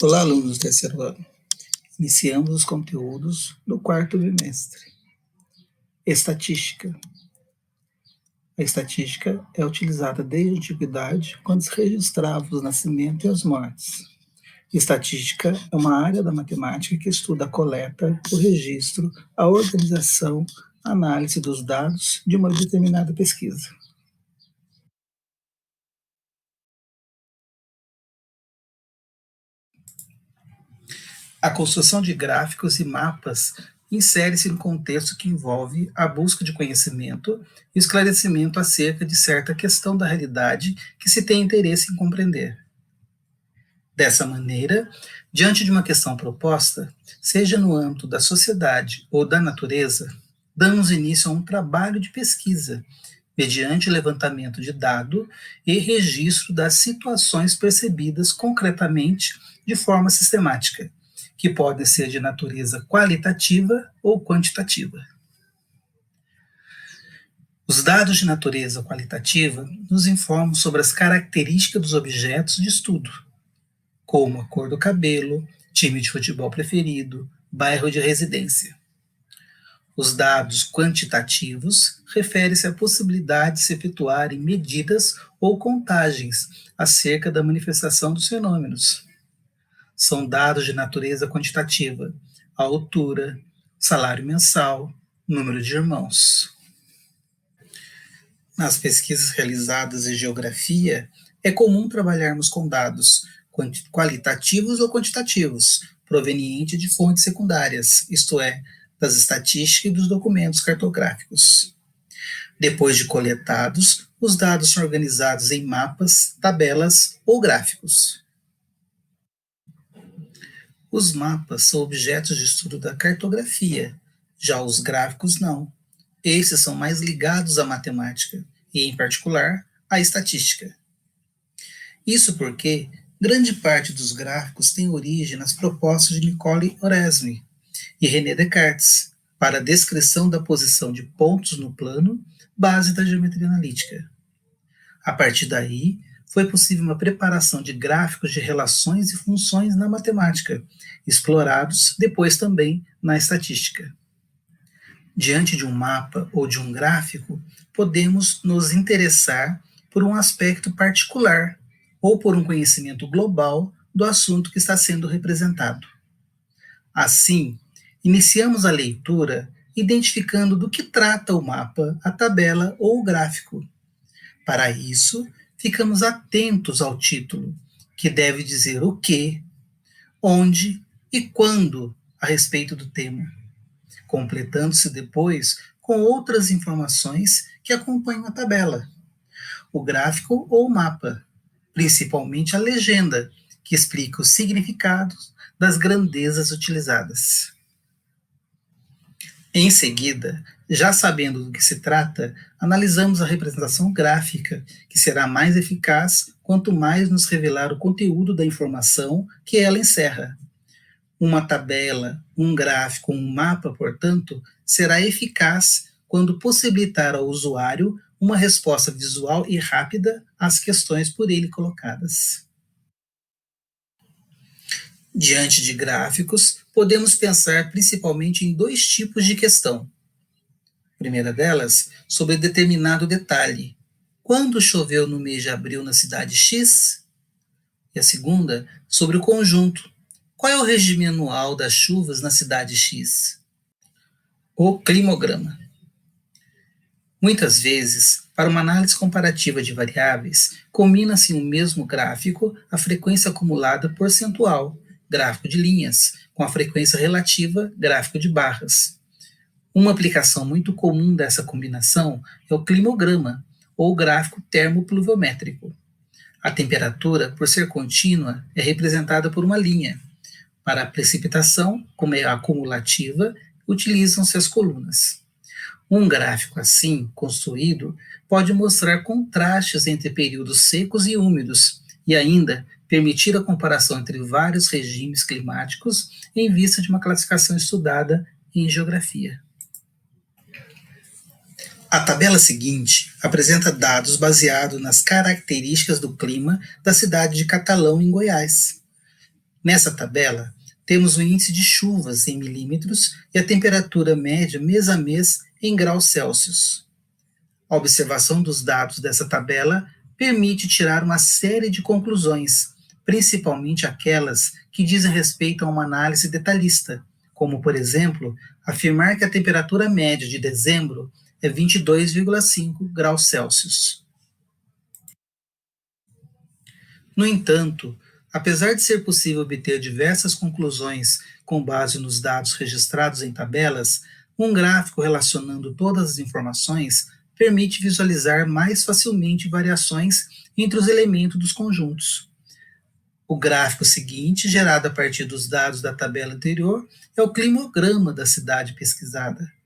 Olá, alunos do terceiro ano. Iniciamos os conteúdos do quarto bimestre. Estatística. A estatística é utilizada desde a antiguidade, quando se registrava os nascimentos e as mortes. Estatística é uma área da matemática que estuda a coleta, o registro, a organização, a análise dos dados de uma determinada pesquisa. A construção de gráficos e mapas insere-se no contexto que envolve a busca de conhecimento e esclarecimento acerca de certa questão da realidade que se tem interesse em compreender. Dessa maneira, diante de uma questão proposta, seja no âmbito da sociedade ou da natureza, damos início a um trabalho de pesquisa, mediante o levantamento de dado e registro das situações percebidas concretamente de forma sistemática, que podem ser de natureza qualitativa ou quantitativa. Os dados de natureza qualitativa nos informam sobre as características dos objetos de estudo, como a cor do cabelo, time de futebol preferido, bairro de residência. Os dados quantitativos referem-se à possibilidade de se efetuarem medidas ou contagens acerca da manifestação dos fenômenos. São dados de natureza quantitativa: a altura, salário mensal, número de irmãos. Nas pesquisas realizadas em geografia, é comum trabalharmos com dados qualitativos ou quantitativos, provenientes de fontes secundárias, isto é, das estatísticas e dos documentos cartográficos. Depois de coletados, os dados são organizados em mapas, tabelas ou gráficos. Os mapas são objetos de estudo da cartografia, já os gráficos não. Esses são mais ligados à matemática e, em particular, à estatística. Isso porque grande parte dos gráficos tem origem nas propostas de Nicole Oresme e René Descartes para a descrição da posição de pontos no plano, base da geometria analítica. A partir daí, foi possível uma preparação de gráficos de relações e funções na matemática, explorados depois também na estatística. Diante de um mapa ou de um gráfico, podemos nos interessar por um aspecto particular ou por um conhecimento global do assunto que está sendo representado. Assim, iniciamos a leitura identificando do que trata o mapa, a tabela ou o gráfico. Para isso, ficamos atentos ao título, que deve dizer o que, onde e quando a respeito do tema, completando-se depois com outras informações que acompanham a tabela, o gráfico ou o mapa, principalmente a legenda, que explica os significados das grandezas utilizadas. Em seguida, já sabendo do que se trata, analisamos a representação gráfica, que será mais eficaz quanto mais nos revelar o conteúdo da informação que ela encerra. Uma tabela, um gráfico, um mapa, portanto, será eficaz quando possibilitar ao usuário uma resposta visual e rápida às questões por ele colocadas. Diante de gráficos, podemos pensar principalmente em dois tipos de questão. A primeira delas, sobre determinado detalhe. Quando choveu no mês de abril na cidade X? E a segunda, sobre o conjunto. Qual é o regime anual das chuvas na cidade X? O climograma. Muitas vezes, para uma análise comparativa de variáveis, combina-se em um mesmo gráfico a frequência acumulada percentual, gráfico de linhas, com a frequência relativa, gráfico de barras. Uma aplicação muito comum dessa combinação é o climograma, ou gráfico termopluviométrico. A temperatura, por ser contínua, é representada por uma linha. Para a precipitação, como é acumulativa, utilizam-se as colunas. Um gráfico assim, construído, pode mostrar contrastes entre períodos secos e úmidos, e ainda permitir a comparação entre vários regimes climáticos em vista de uma classificação estudada em geografia. A tabela seguinte apresenta dados baseados nas características do clima da cidade de Catalão, em Goiás. Nessa tabela, temos o índice de chuvas em milímetros e a temperatura média mês a mês em graus Celsius. A observação dos dados dessa tabela permite tirar uma série de conclusões, principalmente aquelas que dizem respeito a uma análise detalhista, como, por exemplo, afirmar que a temperatura média de dezembro é 22,5 graus Celsius. No entanto, apesar de ser possível obter diversas conclusões com base nos dados registrados em tabelas, um gráfico relacionando todas as informações permite visualizar mais facilmente variações entre os elementos dos conjuntos. O gráfico seguinte, gerado a partir dos dados da tabela anterior, é o climograma da cidade pesquisada.